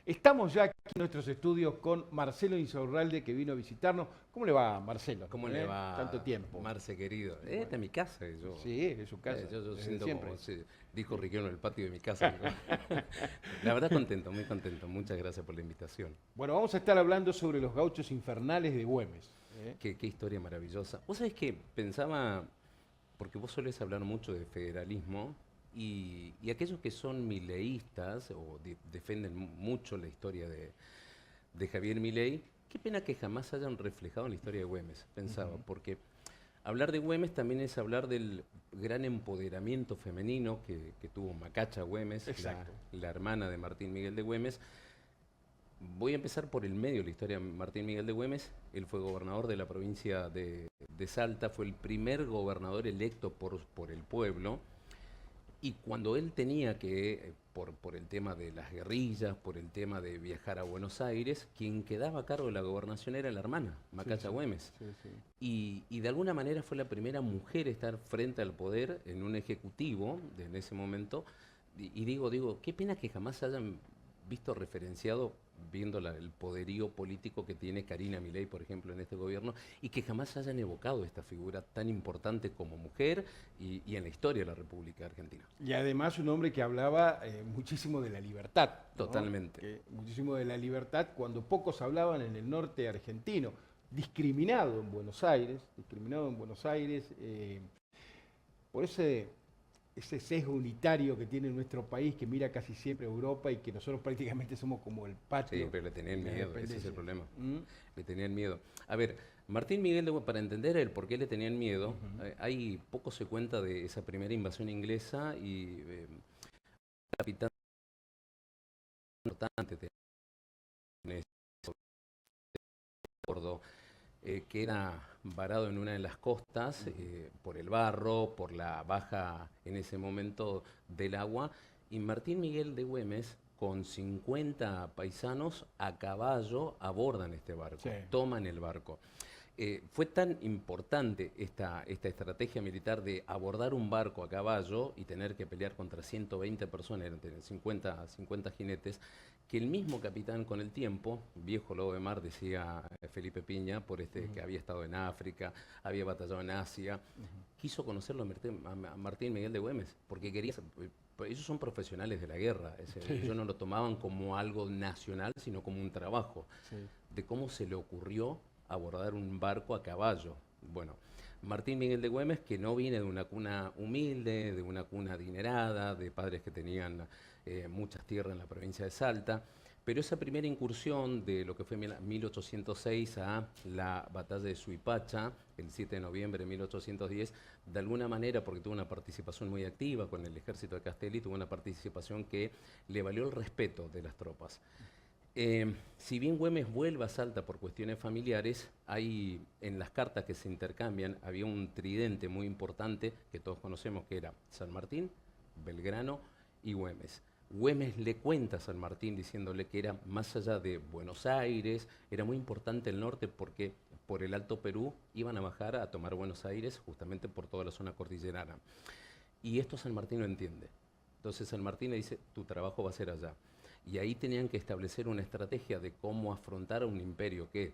Estamos ya aquí en nuestros estudios con Marcelo Insaurralde, que vino a visitarnos. ¿Cómo le va, Marcelo? ¿Cómo le va, Tanto tiempo. Marce querido? Bueno. Esta es mi casa. Yo, Sí, es su casa. yo desde siento siempre. como dijo Riquelme en el patio de mi casa. Digo. La verdad contento, muy contento. Muchas gracias por la invitación. Bueno, vamos a estar hablando sobre los gauchos infernales de Güemes. Qué historia maravillosa. Vos sabés que pensaba, porque vos solés hablar mucho de federalismo, y aquellos que son mileístas o defienden mucho la historia de Javier Milei, qué pena que jamás hayan reflejado en la historia de Güemes, pensaba, porque hablar de Güemes también es hablar del gran empoderamiento femenino que tuvo Macacha Güemes, Exacto. la hermana de Martín Miguel de Güemes. Voy a empezar por el medio de la historia de Martín Miguel de Güemes. Él fue gobernador de la provincia de Salta, fue el primer gobernador electo por el pueblo. Y cuando él tenía que, por el tema de las guerrillas, por el tema de viajar a Buenos Aires, quien quedaba a cargo de la gobernación era la hermana, Macacha Güemes. Sí, sí. Y de alguna manera fue la primera mujer a estar frente al poder en un ejecutivo en ese momento. Y digo, qué pena que jamás hayan visto referenciado, viendo el poderío político que tiene Karina Milei, por ejemplo, en este gobierno, y que jamás hayan evocado esta figura tan importante como mujer y en la historia de la República Argentina. Y además un hombre que hablaba muchísimo de la libertad. ¿No? Totalmente. Muchísimo de la libertad cuando pocos hablaban en el norte argentino. Discriminado en Buenos Aires, por ese sesgo unitario que tiene nuestro país, que mira casi siempre a Europa y que nosotros prácticamente somos como el patio Sí, pero le tenían de la miedo, ese es independencia. el problema. ¿Mm? Le tenían miedo. A ver, Martín Miguel de Güemes, para entender el por qué le tenían miedo, hay poco se cuenta de esa primera invasión inglesa y capitán importante de bordo, que era varado en una de las costas por el barro, por la baja en ese momento del agua, y Martín Miguel de Güemes con 50 paisanos a caballo abordan este barco, Sí. toman el barco. Fue tan importante esta estrategia militar de abordar un barco a caballo y tener que pelear contra 120 personas, eran 50 jinetes, que el mismo capitán con el tiempo, viejo lobo de mar, decía Felipe Piña, que había estado en África, había batallado en Asia, quiso conocerlo a Martín Miguel de Güemes, porque quería... Ellos son profesionales de la guerra, ellos no lo tomaban como algo nacional, sino como un trabajo, Sí. de cómo se le ocurrió abordar un barco a caballo. Bueno, Martín Miguel de Güemes, que no viene de una cuna humilde, de una cuna adinerada, de padres que tenían muchas tierras en la provincia de Salta, pero esa primera incursión de lo que fue 1806 a la batalla de Suipacha, el 7 de noviembre de 1810, de alguna manera, porque tuvo una participación muy activa con el ejército de Castelli, tuvo una participación que le valió el respeto de las tropas. Si bien Güemes vuelve a Salta por cuestiones familiares, hay en las cartas que se intercambian, había un tridente muy importante que todos conocemos que era San Martín, Belgrano y Güemes. Güemes le cuenta a San Martín diciéndole que era más allá de Buenos Aires, era muy importante el norte porque por el Alto Perú iban a bajar a tomar Buenos Aires justamente por toda la zona cordillerana. Y esto San Martín lo entiende. Entonces San Martín le dice, tu trabajo va a ser allá. Y ahí tenían que establecer una estrategia de cómo afrontar a un imperio que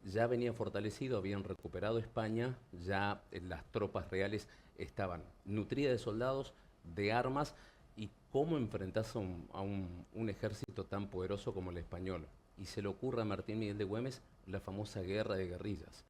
ya venía fortalecido, habían recuperado España, ya las tropas reales estaban nutridas de soldados, de armas, y cómo enfrentarse a un ejército tan poderoso como el español. Y se le ocurre a Martín Miguel de Güemes la famosa guerra de guerrillas.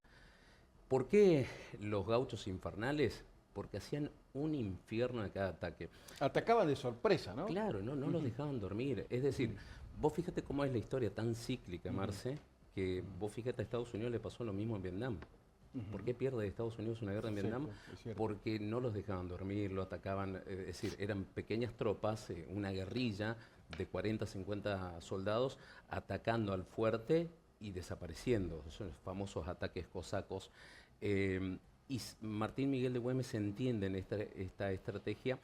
¿Por qué los gauchos infernales? Porque hacían un infierno de cada ataque. Atacaban de sorpresa, ¿no? Claro, no los dejaban dormir. Es decir, vos fíjate cómo es la historia tan cíclica, Marce, que vos fíjate a Estados Unidos le pasó lo mismo en Vietnam. ¿Por qué pierde Estados Unidos una guerra en Vietnam? Cierto, es cierto. Porque no los dejaban dormir, lo atacaban, es decir, eran pequeñas tropas, una guerrilla de 40, 50 soldados atacando al fuerte y desapareciendo, esos famosos ataques cosacos. Y Martín Miguel de Güemes entiende en esta estrategia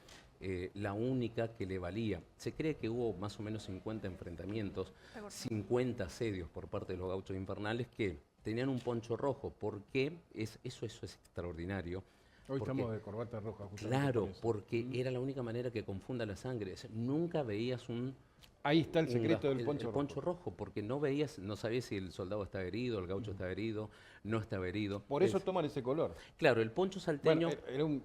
la única que le valía. Se cree que hubo más o menos 50 enfrentamientos, 50 asedios por parte de los gauchos infernales que tenían un poncho rojo. ¿Por qué? Eso es extraordinario. Hoy Porque, estamos de corbata roja, justamente claro, por eso. porque era la única manera que confunda la sangre. Nunca veías un Ahí está el secreto del poncho el rojo. poncho rojo, porque no veías, no sabías si el soldado estaba herido, el gaucho estaba herido, no estaba herido. Por eso toman ese color. Claro, el poncho Bueno, salteño,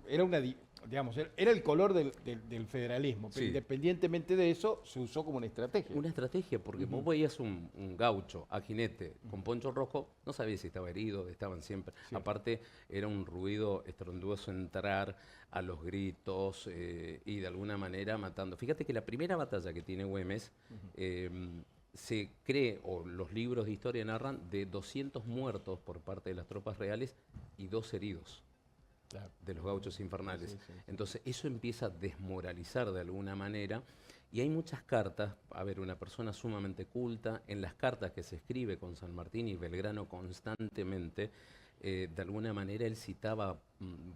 digamos, era el color del federalismo, pero sí, independientemente de eso, se usó como una estrategia. una estrategia, porque vos veías un gaucho a jinete con poncho rojo, no sabías si estaba herido, estaban siempre. Sí. Aparte, era un ruido estruendoso entrar a los gritos y de alguna manera matando. Fíjate que la primera batalla que tiene Güemes se cree, o los libros de historia narran, de 200 muertos por parte de las tropas reales y 2 heridos. Claro. De los gauchos infernales. Sí, sí, sí. Entonces eso empieza a desmoralizar de alguna manera y hay muchas cartas, a ver, una persona sumamente culta, en las cartas que se escribe con San Martín y Belgrano constantemente, de alguna manera él citaba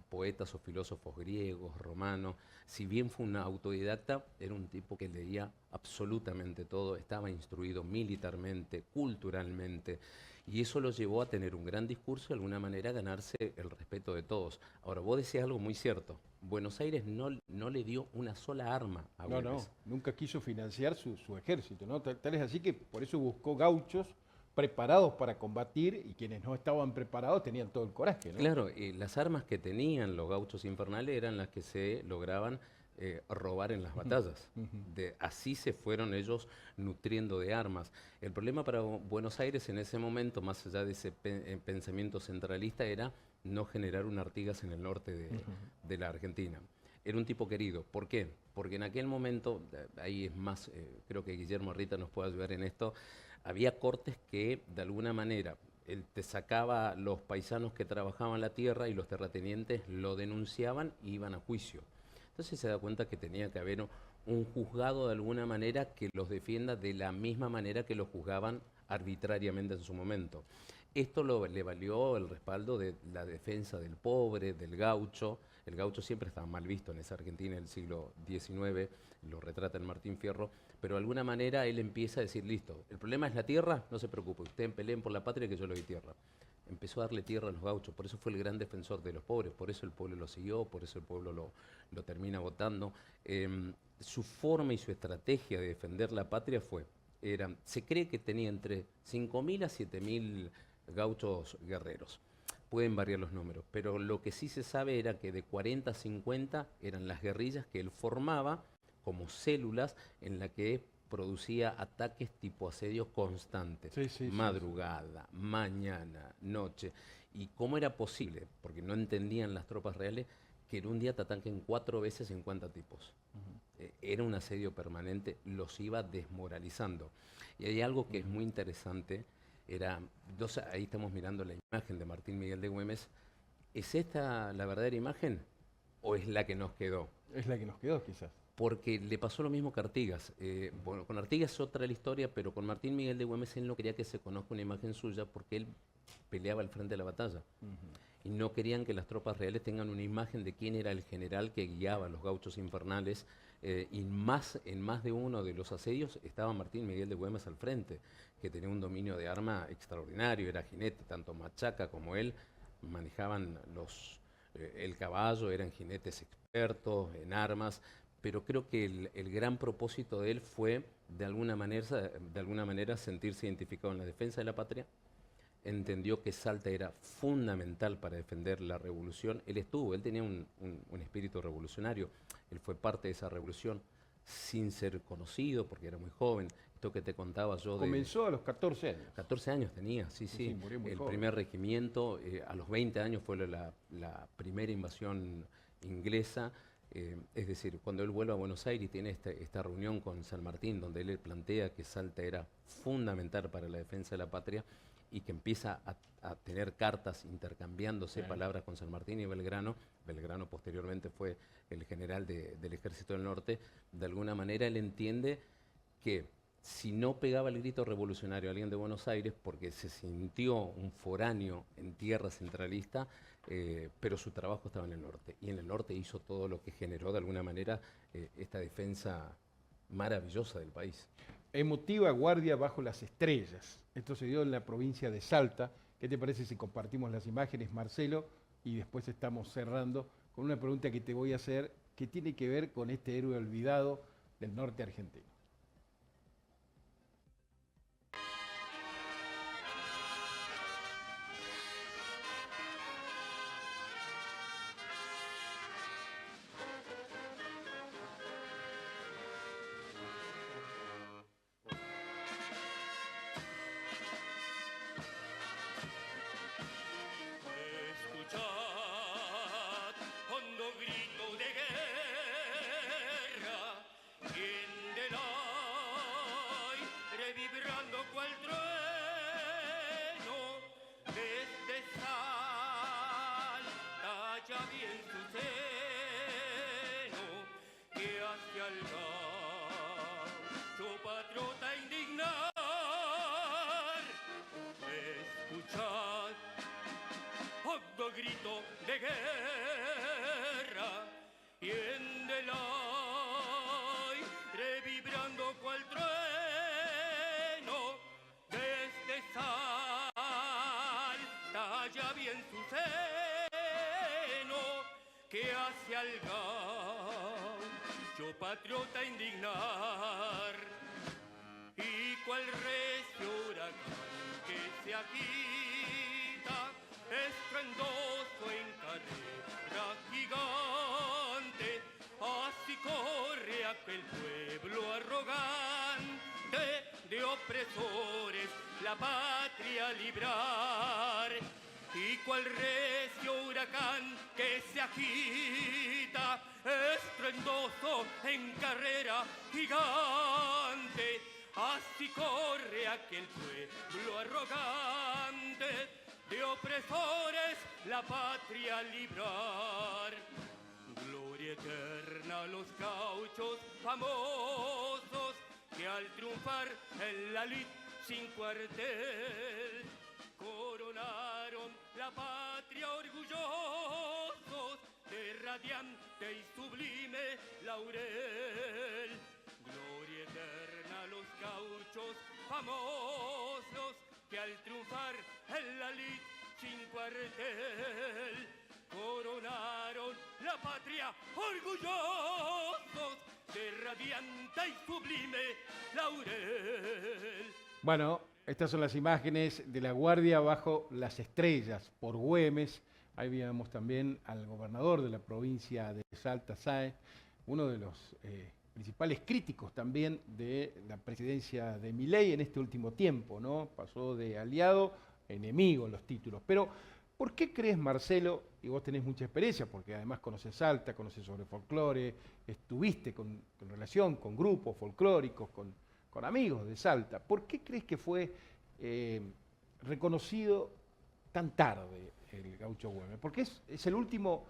poetas o filósofos griegos, romanos, si bien fue un autodidacta, era un tipo que leía absolutamente todo, estaba instruido militarmente, culturalmente, y eso lo llevó a tener un gran discurso y de alguna manera ganarse el respeto de todos. Ahora, vos decías algo muy cierto. Buenos Aires no le dio una sola arma a No, Güemes. nunca quiso financiar su ejército, ¿no? Tal es así que por eso buscó gauchos preparados para combatir y quienes no estaban preparados tenían todo el coraje, ¿no? Claro, las armas que tenían los gauchos infernales eran las que se lograban robar en las batallas. Así se fueron ellos nutriendo de armas. El problema para Buenos Aires en ese momento, más allá de ese pensamiento centralista, era no generar una Artigas en el norte de la Argentina. Era un tipo querido. ¿Por qué? Porque en aquel momento, ahí es más, creo que Guillermo Rita nos puede ayudar en esto, había cortes que de alguna manera él te sacaba los paisanos que trabajaban la tierra y los terratenientes lo denunciaban y iban a juicio. Entonces se da cuenta que tenía que haber un juzgado de alguna manera que los defienda de la misma manera que los juzgaban arbitrariamente en su momento. Esto le valió el respaldo de la defensa del pobre, del gaucho. El gaucho siempre estaba mal visto en esa Argentina del siglo XIX, lo retrata en Martín Fierro, pero de alguna manera él empieza a decir, listo, el problema es la tierra, no se preocupe, ustedes peleen por la patria que yo le doy tierra. Empezó a darle tierra a los gauchos, por eso fue el gran defensor de los pobres, por eso el pueblo lo siguió, por eso el pueblo lo termina votando. Su forma y su estrategia de defender la patria se cree que tenía entre 5.000 a 7.000 gauchos guerreros. Pueden variar los números, pero lo que sí se sabe era que de 40 a 50 eran las guerrillas que él formaba como células en la que producía ataques tipo asedios constantes, madrugada, mañana, noche. ¿Y cómo era posible? Porque no entendían las tropas reales que en un día te ataquen 4 veces 50 tipos. Era un asedio permanente, los iba desmoralizando. Y hay algo que es muy interesante, ahí estamos mirando la imagen de Martín Miguel de Güemes. ¿Es esta la verdadera imagen o es la que nos quedó? Es la que nos quedó, quizás. Porque le pasó lo mismo que Artigas. Bueno, con Artigas es otra la historia, pero con Martín Miguel de Güemes él no quería que se conozca una imagen suya porque él peleaba al frente de la batalla. Y no querían que las tropas reales tengan una imagen de quién era el general que guiaba a los gauchos infernales. Y en más de uno de los asedios estaba Martín Miguel de Güemes al frente, que tenía un dominio de arma extraordinario, era jinete, tanto Machaca como él manejaban el caballo, eran jinetes expertos en armas, pero creo que el gran propósito de él fue de alguna manera sentirse identificado en la defensa de la patria. Entendió que Salta era fundamental para defender la revolución. Él tenía un espíritu revolucionario, él fue parte de esa revolución sin ser conocido porque era muy joven. Esto que te contaba yo Comenzó a los 14 años. 14 años tenía, sí. Murió muy El joven. primer regimiento, a los 20 años fue la primera invasión inglesa. Es decir, cuando él vuelve a Buenos Aires y tiene esta reunión con San Martín, donde él plantea que Salta era fundamental para la defensa de la patria y que empieza a tener cartas intercambiándose palabras con San Martín y Belgrano. Belgrano posteriormente fue el general del Ejército del Norte. De alguna manera él entiende que si no pegaba el grito revolucionario a alguien de Buenos Aires porque se sintió un foráneo en tierra centralista, pero su trabajo estaba en el norte. Y en el norte hizo todo lo que generó de alguna manera esta defensa maravillosa del país. Emotiva guardia bajo las estrellas. Esto se dio en la provincia de Salta. ¿Qué te parece si compartimos las imágenes, Marcelo? Y después estamos cerrando con una pregunta que te voy a hacer que tiene que ver con este héroe olvidado del norte argentino. revibrando cual trueno, desde Salta ya bien su seno, que hacia el gaucho patriota indignar. Escuchad, hondo grito de guerra, y en del aire vibrando cual trueno, desde Salta ya bien su seno, que hacia el gaucho patriota indignar. Y cual recio huracán que se agita, estruendoso en carrera gigante, así corre aquel pueblo arrogante de opresores la patria librar. Y cual recio huracán que se agita, estruendoso en carrera gigante, así corre aquel pueblo arrogante de opresores la patria librar. Gloria eterna a los gauchos famosos que al triunfar en la lid sin cuartel coronaron la patria orgullosos de radiante y sublime laurel. Gloria eterna a los gauchos famosos que al triunfar en la lid sin cuartel coronaron la patria orgullosos de radiante y sublime laurel. Bueno, estas son las imágenes de la Guardia bajo las estrellas por Güemes. Ahí veíamos también al gobernador de la provincia de Salta, Sáenz, uno de los principales críticos también de la presidencia de Milei en este último tiempo, ¿no? Pasó de aliado a enemigo en los títulos. Pero, ¿por qué crees, Marcelo, y vos tenés mucha experiencia, porque además conoces Salta, conoces sobre folclore, estuviste con relación con grupos folclóricos, con amigos de Salta, ¿por qué crees que fue reconocido tan tarde el Gaucho Güemes? Porque es el último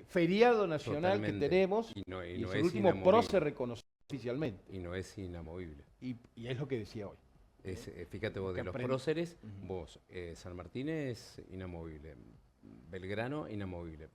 feriado nacional Totalmente. que tenemos y es es el último inamovible. prócer reconocido oficialmente. Y no es inamovible. Y es lo que decía hoy. Fíjate vos, Que de los aprende- próceres, Ujú. vos, San Martín es inamovible, Belgrano inamovible,